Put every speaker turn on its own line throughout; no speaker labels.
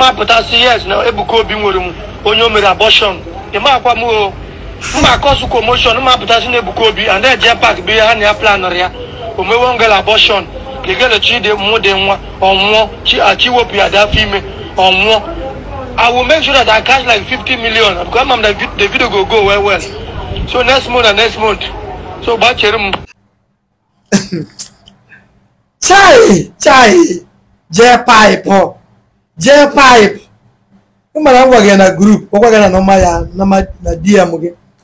my potassium, yes, now Ebuka Obi onyo made abortion. The man kwamo my cause commotion, no my potassium Ebuka Obi, and then Japak be a near plan or ya. Ome won't get abortion. They get a cheat more than one or more. Chi will be at that female or more. I will make sure that I catch like 50 million because the video go well. So next month. So batch
Chai J-pipe. I'm working a group.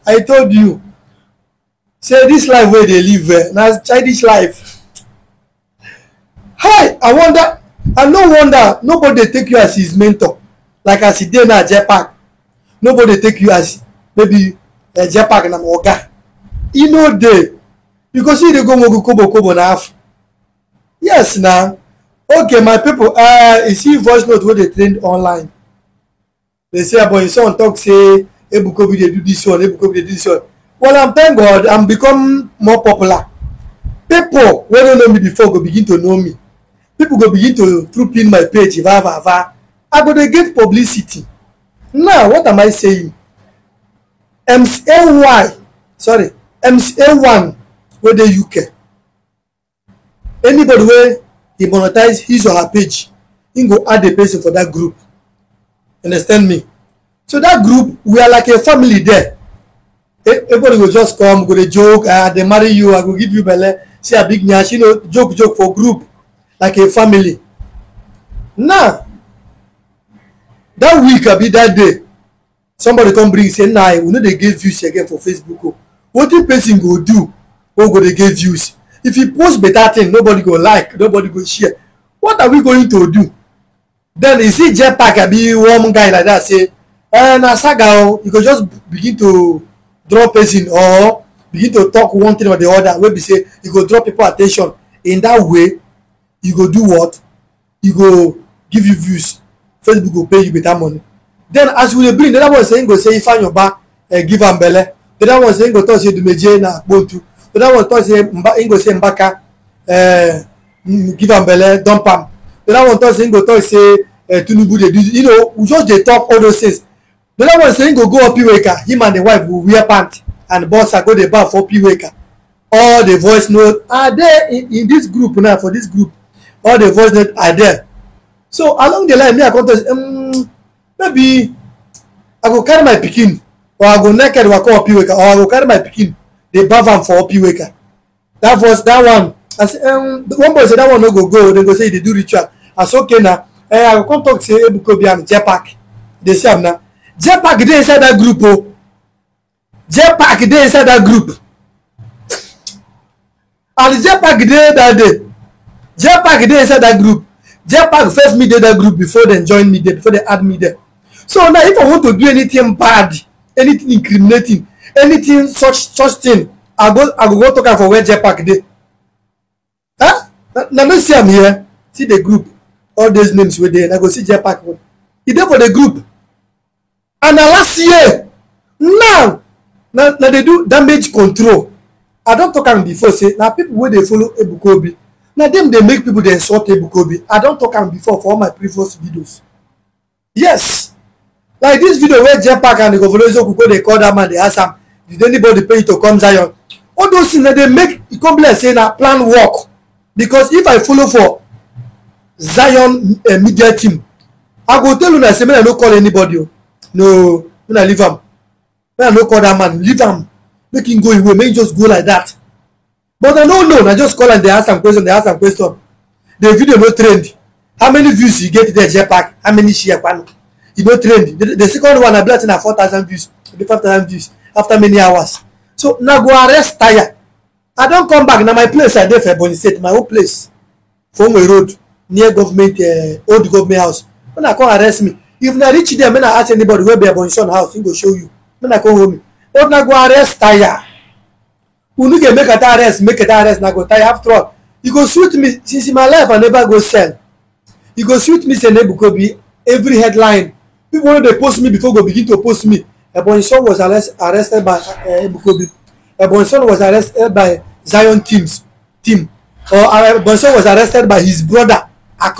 I told you. Say this life where they live, now childish life. Hi, I no wonder nobody take you as his mentor. Like as he did now J-Pack. Nobody take you as maybe J-Pack and Oga. You know they because he they go kobo na half. Yes now. Okay, my people, you see voice note where they trained online. They say about his son talk say Ebuka Obi they do this one, Ebuka Obi they do this one. Well, I'm thank God I'm become more popular. People who don't know me before go begin to know me. People go begin to troop in my page. I go to get publicity. Now, what am I saying? MC1 where the UK. Anybody where he monetize his or her page, he go add the person for that group. Understand me? So that group, we are like a family there. Everybody will just come, go to joke, they marry you, I go give you belle, see a big nyash, you know, joke for group, like a family. Now, that week, I be that day, somebody come bring, say, nah, we know they give views again for Facebook. What the person go do, or go they give views? If he post better thing, nobody go like, nobody go share. What are we going to do? Then you see J-Pack, I be one guy like that, say, na saga, you could just begin to draw person or begin to talk one thing or the other. Where we say you go draw people attention. In that way, you go do what? You go give you views. Facebook go pay you better money. Then as we bring the other one saying go say if find your back, give am belle. The other one saying go talk say do meje na bontu. The other one talk say go say mbaka, give am belle, dump am. The other one talk saying go talk say Tinubu they do. You know, we just they talk all those things. The other one saying go up P-Waker. Him and the wife will wear pants and boss go the bar for P-Waker. All the voice notes are there in this group now. For this group, all the voice notes are there. So along the line, me I come to maybe I go carry my pikin or I go naked walk up P-Waker or I go carry my pikin. They bath am for P-Waker. That one. I say one boy say that one no go. They go say they do ritual. I say okay now. I go come talk say Ebuka Obi and J-Pack. They say am now. J-Pack dey inside that group. Oh, J-Pack dey inside that group. And J-Pack dey that day. J-Pack dey inside that group. J-Pack first me dey that group before they join me there, before they add me there. So now if I want to do anything bad, anything incriminating, anything such thing, I go talk am for where J-Pack dey. Huh? Now me see am here. See the group. All those names were there. And I go see J-Pack. He dey for the group. And last year, now they do damage control. I don't talk am before say now people where they follow Ebuka Obi. Now them they make people they insult Ebuka Obi. I don't talk am before for all my previous videos. Yes, like this video where J-Pack and the governor they call that man, they ask him, did anybody pay you to come Zion? All those things that they make it come like say now plan work. Because if I follow for Zion media team, I go tell you that say I don't call anybody. No, when I leave him, when I don't call that man, leave him, make him go away, make him just go like that. But I don't know, I just call and they ask some question, The video no trend. How many views you get there, J-Pack? How many share? You no trend. The second one, I blast in 4,000 views, 5,000 views after many hours. So now go arrest Attire. I don't come back. Now my place I there for Ebonyi State, my own place. Fomwe Road, near government, old government house. When I come arrest me, if I reach there, when I ask anybody where be Abôrtion house, he go show you. When I come home, but now go arrest Attire. Who no get make it arrest, now go Attire. After all, you go shoot me since in my life I never go sell. You go shoot me say Ebuka Obi every headline. People when they post me before go begin to post me. Abôrtion was arrested by Ebuka Obi. Abôrtion was arrested by Zion team. Or Abôrtion was arrested by his brother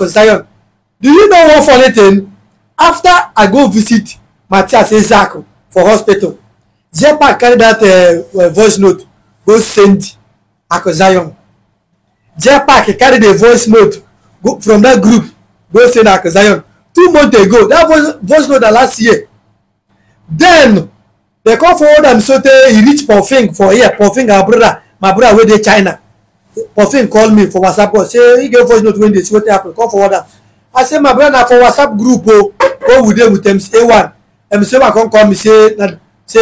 Zion. Do you know one funny thing? After I go visit Matthias Isiagu for hospital, JPAC carry that voice note go send Zion. JPAC carry the voice note go from that group go send Zion. 2 months ago, that voice note last year. Then they come forward and so he reach Pofing for here. Pofing our brother, my brother where they China. Pofing call me for WhatsApp. Say he get voice note when they see what happen. Come forward. I say my brother for WhatsApp group. Go with them with MC1. MC1 come call me say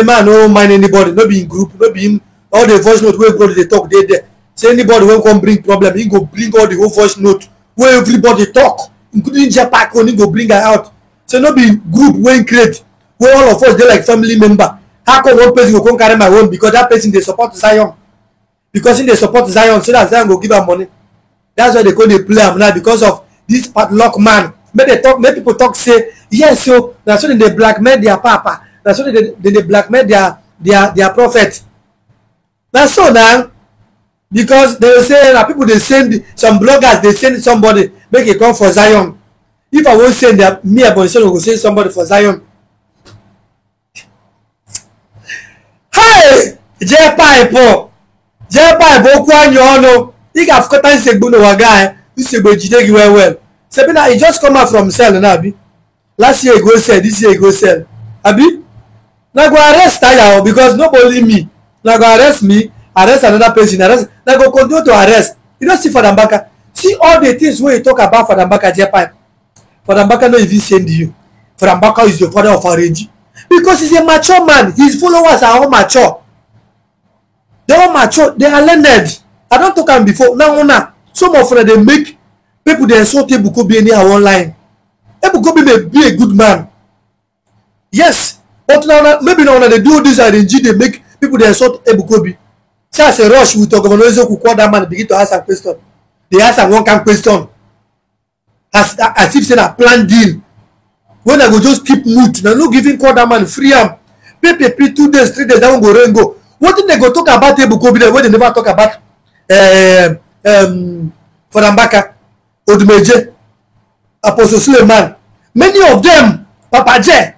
man no mind anybody. No be in group. No be in all the voice note where go they talk they there. Say anybody won't come bring problem. He go bring all the whole voice note where everybody talk, including JPAC. He go bring her out. So no be group when create where all of us they like family member. How come one person go come carry my own because that person they support Zion? Because in they support Zion, so that Zion go give her money. That's why they call they play am now because of this padlock man. Make they talk, make people talk say yes, so that's why they blackmail their papa. That's why they blackmail their prophet. That's so now because they say that people they send some bloggers they send somebody make it come for Zion. If I won't send me Abôrtion will send somebody for Zion. Hey, JPAC okwu anya ọnụ. Ị ga-afụkọta nsegbu n'ụwa guy. Nsegbu ejide gị well. Sabina, he just come out from cell now, abi. Last year he go cell, this year he go cell. Abi? Now go arrest Attire because nobody me. Now go arrest me, arrest another person, arrest. Now go continue to arrest. You don't see Father Mbaka. See all the things where you talk about Father Mbaka JPAC. Father Mbaka no even send you. Father Mbaka is the father of Iri. Because he's a mature man. His followers are all mature. They are mature. They are learned. I don't talk about before. Now, some of them they make people they insult Ebuka Obi anyhow online. Ebuka Obi may be a good man. Yes. But now maybe now they do this Iri Ji, they make people they insult Ebuka Obi. So as a rush with Organization who call that man begin to ask a question. They ask a one kind question. As if say a planned deal. When I go just keep mute, now no giving call that man free am. Pay 2 days, 3 days, that one go rain go. What did they go talk about Ebuka Obi when they never talk about Father Mbaka, Odumeje, Apostle Suleiman? Many of them, Papa J,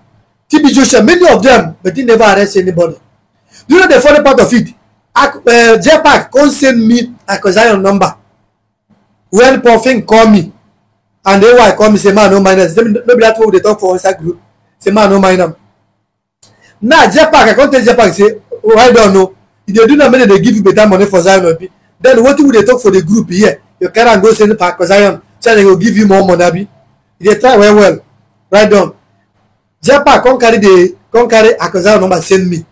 TB Joshua, many of them, but they never arrest anybody. Do you know the funny part of it? JPAC can't send me a Zion number. When Pofing call me, and then why call me say man no mind us. Maybe that's what they talk for inside group. Say man no mind them. Now JPAC, I can't tell JPAC say, oh I don't know. If they do not mean they give you better money for Zion, then what would they talk for the group here? You can't go send for Zion, so they will give you more money. If they try well, right down. JPAC can't carry a Zion number send me.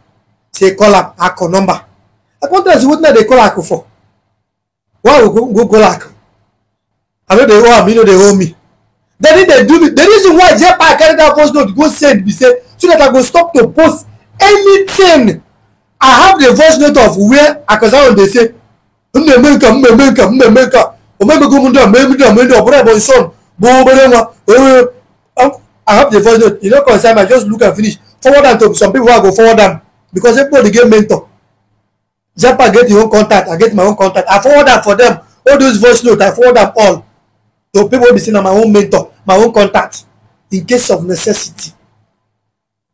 Say call up a number. I can't tell you what they call a for. Why we go call a? I know they owe me, they owe me. Then if they do me, the reason why JPAC carry that voice note go send be say so that I go stop to post anything. I have the voice note of where Akazawa they say Omenala I have the voice note. You know concern I just look and finish. Forward them to some people who I go forward them because everybody get mentor. JPAC get your own contact, I get my own contact. I forward them for them. All those voice notes, I forward them all. So people will be saying I'm my own mentor, my own contact, in case of necessity.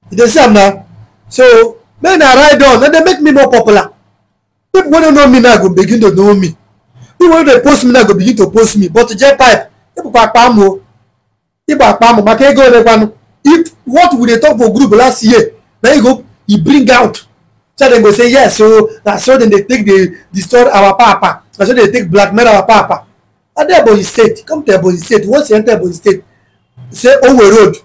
You see them now. So when I ride on, and they make me more popular. People who don't know me now go begin to know me. People when they post me now go begin to post me. But JPAC, if what would they talk for group last year? Now you go, you bring out. So they go say yes. So that's so then they take the destroy our papa. That's so they take blackmail our papa. And there Ebonyi State, come to Ebonyi State. Once you enter Ebonyi State, say Owe Road,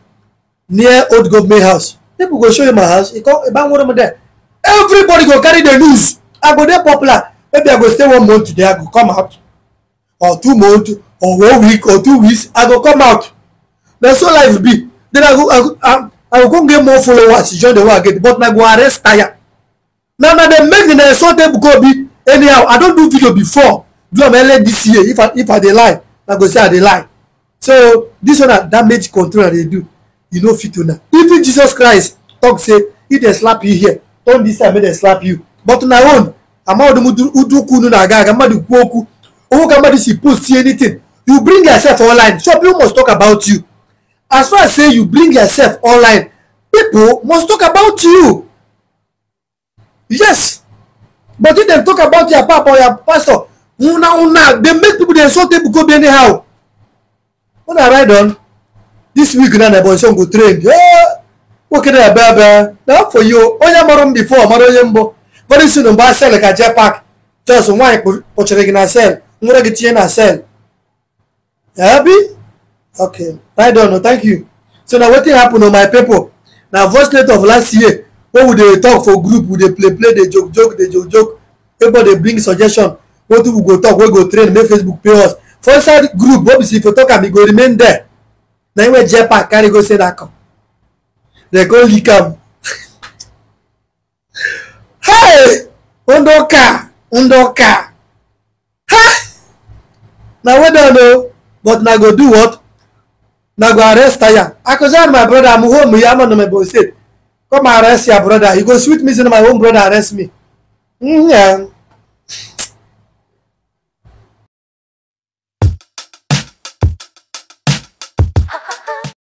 near Old Government House. People go show you my house. You come about one of there. Everybody go carry the news. I go there popular. Maybe I go stay 1 month today. I go come out, or 2 months, or 1 week, or 2 weeks. I go come out. That's all life be. Then I go go get more followers. Join the war again. But I go arrest Attire. Now they make the insult Ebuka Obi anyhow. I don't do video before. Do am early this year. If I dey lie, I go say I dey lie. So this one na damage control they do. You know fit una. Even Jesus Christ talk say if they slap you here, turn this time make they slap you. But na own, amadu uduku nu na gaga, amadu kwoku. Owo kamadi si post anything. You bring yourself online. So people must talk about you. as far as say you bring yourself online, people must talk about you. Yes, but if they talk about your papa or your pastor, they make people they insult Ebuka Obi anyhow. When I ride on this week, now the boy son go train. Yeah, okay, there, baby. Now for you, onya marom before, maro yembo. Very soon, I'm sell like a jetpack. Just one pochering in a cell. Mura get in a cell. Happy? Okay, ride on. Thank you. So now what happened on my people? Now Voicenote of last year, what would they talk for group? Would they play? They joke. Everybody bring suggestion. What do we go talk? We go train. Make Facebook pay us. For inside group, what we see for talk and we go remain there. Now we jetpack carry go say that come. They go leak am. Hey, undoka. Ha! Now we don't know, but now go do what? Now go arrest Taya. I go say my brother, I'm home. I'm on my boy said, come arrest your brother. He go sweet me, say my own brother arrest me. Yeah.